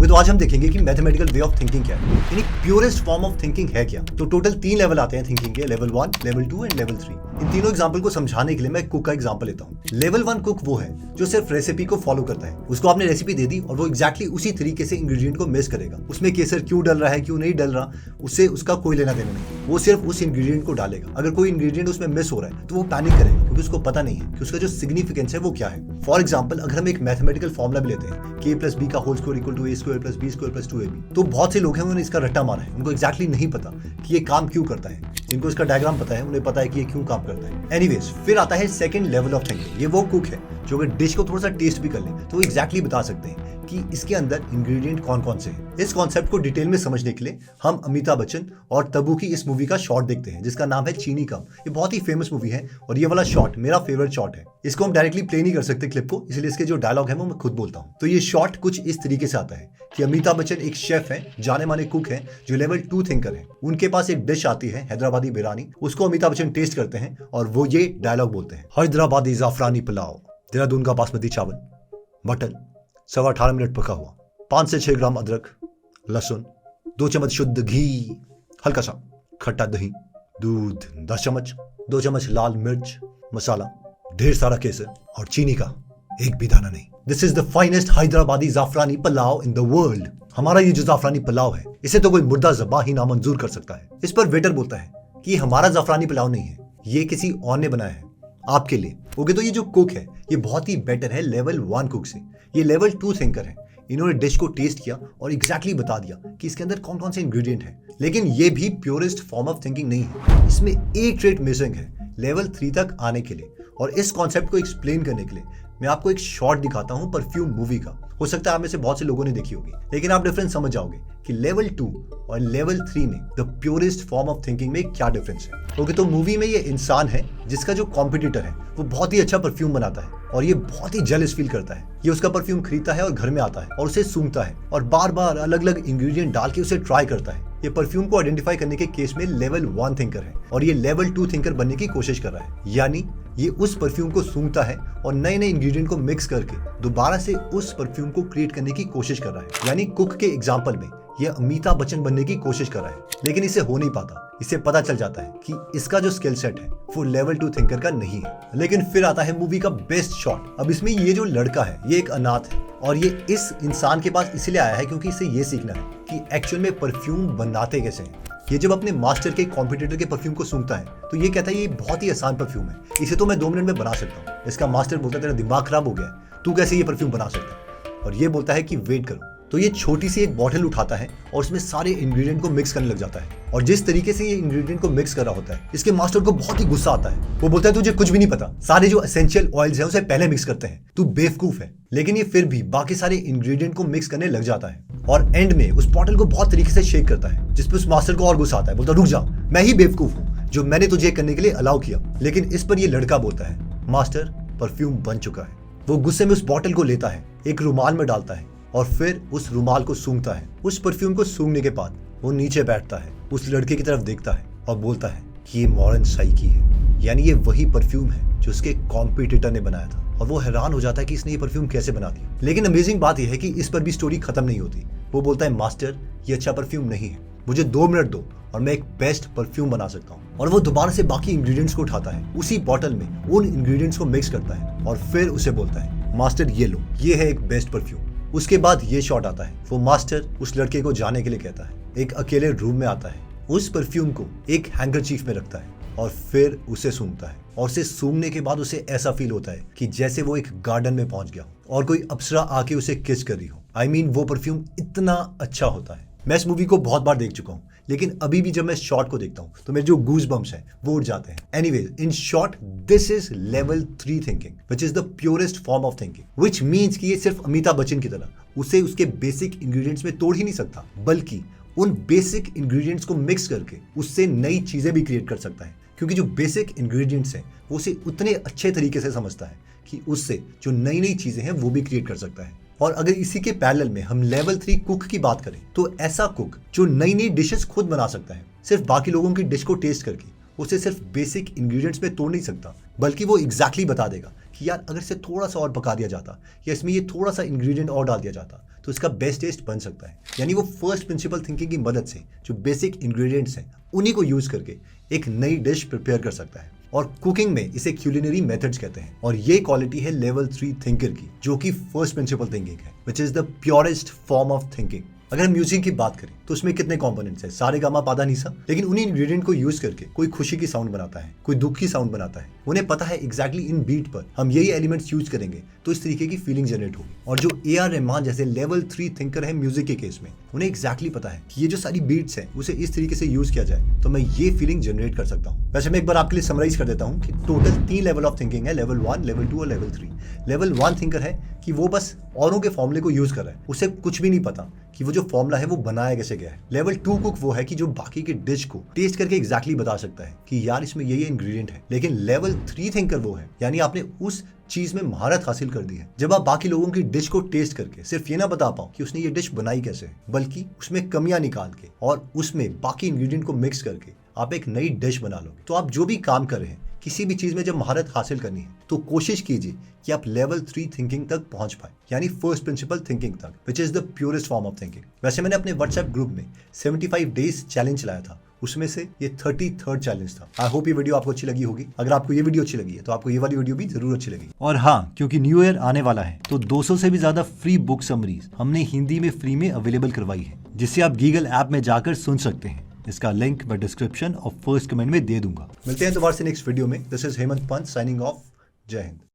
तो आज हम देखेंगे कि मैथमेटिकल वे ऑफ थिंकिंग क्या है, यानी प्योरेस्ट फॉर्म ऑफ थिंकिंग है क्या। तो टोटल 3 लेवल आते हैं थिंकिंग के, लेवल 1, लेवल 2 एंड लेवल 3। इन तीनों एग्जांपल को समझाने के लिए मैं कुक का एग्जांपल लेता हूँ। लेवल 1 कुक वो है जो सिर्फ रेसिपी को फॉलो करता है। उसको आपने रेसिपी दे दी और वो एग्जैक्टली उसी तरीके से इंग्रेडिएंट को मिक्स करेगा। उसमें केसर क्यों डल रहा है, क्यों नहीं डल रहा, उससे उसका कोई लेना देना नहीं। वो सिर्फ उस इंग्रेडिएंट को डालेगा। अगर कोई इंग्रेडिएंट उसमें मिस हो रहा है तो वो पैनिक करेगा, क्योंकि उसको पता नहीं है कि उसका जो सिग्निफिकेंस है वो क्या है। फॉर एग्जाम्पल, अगर हम एक मैथमेटिकल फॉर्मुला भी लेते हैं k+b का whole square equal to a² + b² + 2ab, तो बहुत से लोग हैं उन्होंने इसका रट्टा मारा है। उनको एग्जैक्टली नहीं पता कि ये काम क्यों करता है। जिनको इसका डायग्राम पता है उन्हें पता है कि ये क्यों काम करता है। एनीवेज, फिर आता है सेकंड लेवल ऑफ थिंकिंग। ये वो कुक है जो अगर डिश को थोड़ा सा टेस्ट भी कर ले तो वो एग्जैक्टली बता सकते हैं कि इसके अंदर इंग्रेडिएंट कौन कौन से हैं। इस कॉन्सेप्ट को डिटेल में समझने के लिए हम अमिताभ बच्चन और तब्बू की इस मूवी का शॉट देखते हैं जिसका नाम है चीनी कम। ये बहुत ही फेमस मूवी है और ये वाला शॉट मेरा फेवरेट शॉट है। इसको हम डायरेक्टली प्ले नहीं कर सकते क्लिप को, इसलिए इसके जो डायलॉग है वो मैं खुद बोलता हूँ। तो ये शॉट कुछ इस तरीके से आता है कि अमिताभ बच्चन एक शेफ है, जाने माने कुक है जो लेवल 2 थिंकर है। उनके पास एक डिश आती है हैदराबादी बिरयानी, उसको अमिताभ बच्चन टेस्ट करते हैं और वो ये डायलॉग बोलते हैं, हैदराबादी जाफरानी पुलाव, देहरादून का बासमती चावल, मटन 18.25 मिनट पका हुआ, 5 से 6 ग्राम अदरक, लहसुन, 2 चम्मच शुद्ध घी, हल्का सा खट्टा दही, दूध 10 चम्मच, 2 चम्मच लाल मिर्च मसाला, ढेर सारा केसर और चीनी का एक भी दाना नहीं। This is the finest Hyderabadi Jafrani pulao in the world. हमारा ये जो जाफरानी पुलाव है इसे तो कोई मुर्दा ज़बाह ही नामंजूर कर सकता है। इस पर वेटर बोलता है कि हमारा जाफरानी पुलाव नहीं है, ये किसी और ने बनाया है आपके लिए। ओके, तो ये जो कुक है ये बहुत ही बेटर है लेवल 1 कुक से। ये लेवल 2 थिंकर है। इन्होंने डिश को टेस्ट किया और एग्जैक्टली बता दिया कि इसके अंदर कौन कौन से इंग्रेडिएंट हैं। लेकिन ये भी प्योरेस्ट फॉर्म ऑफ थिंकिंग नहीं है। इसमें एक ट्रेट मिसिंग है लेवल 3 तक आने के लिए। और इस कॉन्सेप्ट को एक्सप्लेन करने के लिए मैं आपको एक शॉर्ट दिखाता हूं परफ्यूम मूवी का। हो सकता है आप में से बहुत से लोगों ने देखी होगी, लेकिन आप डिफरेंस समझ जाओगे कि लेवल 2 और लेवल 3 में the purest form of thinking में क्या डिफरेंस है। ओके, तो मूवी में ये इंसान है जिसका जो कॉम्पिटिटर है वो बहुत ही अच्छा परफ्यूम बनाता है और ये बहुत ही जेलस फील करता है। ये उसका परफ्यूम खरीदता है और घर में आता है और उसे सूंघता है और बार बार अलग अलग इंग्रेडिएंट डाल के उसे ट्राई करता है। ये परफ्यूम को आइडेंटिफाई करने के केस में लेवल 1 थिंकर है और ये लेवल 2 थिंकर बनने की कोशिश कर रहा है। यानी ये उस परफ्यूम को सूंघता है और नए नए इंग्रेडिएंट को मिक्स करके दोबारा से उस परफ्यूम को क्रिएट करने की कोशिश कर रहा है। यानी कुक के एग्जाम्पल में ये अमिताभ बच्चन बनने की कोशिश कर रहा है, लेकिन इसे हो नहीं पाता। इसे पता चल जाता है कि इसका जो स्किल सेट है वो लेवल 2 थिंकर का नहीं है। लेकिन फिर आता है मूवी का बेस्ट शॉट। अब इसमें ये जो लड़का है ये एक अनाथ है और ये इस इंसान के पास इसलिए आया है क्योंकि इसे ये सीखना है कि एक्चुअल में परफ्यूम बनाते कैसे हैं। ये जब अपने मास्टर के कॉम्पिटिटर के परफ्यूम को सूंघता है तो ये कहता है ये बहुत ही आसान परफ्यूम है, इसे तो मैं 2 मिनट में बना सकता हूँ। इसका मास्टर बोलता है तेरा दिमाग खराब हो गया है, तू कैसे ये परफ्यूम बना सकता है। और ये बोलता है कि वेट करो। तो ये छोटी सी एक बॉटल उठाता है और उसमें सारे इंग्रेडिएंट को मिक्स करने लग जाता है। और जिस तरीके से ये इंग्रेडिएंट को मिक्स कर रहा होता है इसके मास्टर को बहुत ही गुस्सा आता है। वो बोलता है तुझे कुछ भी नहीं पता, सारे जो एसेंशियल ऑयल्स हैं उसे पहले मिक्स करते हैं, तू बेवकूफ है। लेकिन ये फिर भी बाकी सारे इंग्रेडिएंट को मिक्स करने लग जाता है और एंड में उस बॉटल को बहुत तरीके से शेक करता है, जिसपे उस मास्टर को और गुस्सा आता है। बोलता रुक जा, मैं ही बेवकूफ हूँ जो मैंने तुझे करने के लिए अलाउ किया। लेकिन इस पर ये लड़का बोलता है मास्टर परफ्यूम बन चुका है। वो गुस्से में उस बॉटल को लेता है, एक रुमाल में डालता है और फिर उस रुमाल को सूंघता है। उस परफ्यूम को सूंघने के बाद वो नीचे बैठता है, उस लड़के की तरफ देखता है और बोलता है कि ये मॉडर्न साइकी है, यानी ये वही परफ्यूम है जो उसके कॉम्पिटिटर ने बनाया था। और वो हैरान हो जाता है कि इसने ये परफ्यूम कैसे बना दिया। लेकिन अमेजिंग बात यह है कि इस पर भी स्टोरी खत्म नहीं होती। वो बोलता है मास्टर ये अच्छा परफ्यूम नहीं है, मुझे 2 मिनट दो और मैं एक बेस्ट परफ्यूम बना सकता हूँ। और वो दोबारा से बाकी इंग्रेडिएंट्स को उठाता है, उसी बॉटल में उन इंग्रेडिएंट्स को मिक्स करता है और फिर उसे बोलता है मास्टर ये लो, ये है एक बेस्ट परफ्यूम। उसके बाद ये शॉट आता है, वो मास्टर उस लड़के को जाने के लिए कहता है, एक अकेले रूम में आता है, उस परफ्यूम को एक हैंकरचीफ में रखता है और फिर उसे सूंघता है। और उसे सूंघने के बाद उसे ऐसा फील होता है कि जैसे वो एक गार्डन में पहुंच गया और कोई अप्सरा आके उसे किस कर रही हो। आई मीन वो परफ्यूम इतना अच्छा होता है। मैं इस मूवी को बहुत बार देख चुका हूँ, लेकिन अभी भी जब मैं शॉट को देखता हूँ तो मेरे जो गूज बम्स हैं वो उड़ जाते हैं। Anyways, in short this is level 3 thinking which is the purest form of thinking, which means कि ये सिर्फ अमिताभ बच्चन की तरह उसे उसके बेसिक इंग्रेडिएंट्स में तोड़ ही नहीं सकता, बल्कि उन बेसिक इंग्रेडिएंट्स को मिक्स करके उससे नई चीजें भी क्रिएट कर सकता है। क्योंकि जो बेसिक इंग्रेडिएंट्स हैं वो उसे उतने अच्छे तरीके से समझता है कि उससे जो नई नई चीजें हैं वो भी क्रिएट कर सकता है। और अगर इसी के पैरेलल में हम लेवल 3 कुक की बात करें तो ऐसा कुक जो नई नई डिशेस खुद बना सकता है, सिर्फ बाकी लोगों की डिश को टेस्ट करके उसे सिर्फ बेसिक इंग्रेडिएंट्स में तोड़ नहीं सकता, बल्कि वो एग्जैक्टली बता देगा कि यार अगर इसे थोड़ा सा और पका दिया जाता या इसमें ये थोड़ा सा इंग्रेडिएंट और डाल दिया जाता तो इसका बेस्ट टेस्ट बन सकता है। यानी वो फर्स्ट प्रिंसिपल थिंकिंग की मदद से जो बेसिक इंग्रेडिएंट्स हैं उन्हीं को यूज करके एक नई डिश प्रिपेयर कर सकता है। और कुकिंग में इसे क्यूलिनरी मेथड्स कहते हैं और ये क्वालिटी है लेवल 3 थिंकर की, जो कि फर्स्ट प्रिंसिपल थिंकिंग है, which is the purest form of thinking. अगर हम म्यूजिक की बात करें तो उसमें कितने कंपोनेंट्स हैं, सारे गामा पादा नीसा, लेकिन उन्हीं इंग्रेडिएंट को यूज करके कोई खुशी की साउंड बनाता है, कोई दुख की साउंड बनाता है। उन्हें पता है एग्जैक्टली इन बीट पर हम यही एलिमेंट्स यूज करेंगे तो इस तरीके की फीलिंग जनरेट होगी। और जो AR रहमान जैसे लेवल 3 थिंकर है म्यूजिक के केस में, उन्हें एग्जैक्टली पता है कि ये जो सारी बीट्स हैं उसे इस तरीके से यूज किया जाए तो मैं ये फीलिंग जनरेट कर सकता हूँ। वैसे मैं एक बार आपके लिए समराइज कर देता हूँ कि टोटल 3 लेवल ऑफ थिंकिंग है, लेवल 1, लेवल 2 और लेवल 3। लेवल 1 थिंकर है कि वो बस औरों के फॉर्मूले को यूज कर रहा है, उसे कुछ भी नहीं पता कि वो जो फॉर्मूला है वो बनाया कैसे गया है। लेवल 2 कुक वो है कि जो बाकी के डिश को टेस्ट करके एग्जैक्टली बता सकता है कि यार इसमें ये इंग्रेडिएंट है। लेकिन लेवल 3 थिंकर वो है, यानी आपने उस चीज में महारत हासिल कर दी है जब आप बाकी लोगों की डिश को टेस्ट करके सिर्फ ये ना बता पाओ कि उसने ये डिश बनाई कैसे है, बल्कि उसमें कमियां निकाल के और उसमें बाकी इंग्रेडिएंट को मिक्स करके आप एक नई डिश बना लोगे। तो आप जो भी काम कर रहे हैं, किसी भी चीज में जब महारत हासिल करनी है तो कोशिश कीजिए कि आप लेवल 3 थिंकिंग तक पहुंच पाए, यानी फर्स्ट प्रिंसिपल थिंकिंग तक, which is the purest form of thinking. वैसे मैंने अपने व्हाट्सएप ग्रुप में 75 डेज चैलेंज चलाया था, उसमें से ये 33rd चैलेंज था। आई होप ये वीडियो आपको अच्छी लगी होगी। अगर आपको ये वीडियो अच्छी लगी है तो आपको ये वाली वीडियो भी जरूर अच्छी लगेगी। और हाँ, क्योंकि न्यू ईयर आने वाला है तो 200 से भी ज्यादा फ्री बुक समरीज हमने हिंदी में फ्री में अवेलेबल करवाई है, जिससे आप गीगल ऐप में जाकर सुन सकते हैं। इसका लिंक मैं डिस्क्रिप्शन और फर्स्ट कमेंट में दे दूंगा। मिलते हैं दोबारा से नेक्स्ट वीडियो में। This is Hemant Pant signing off. जय हिंद।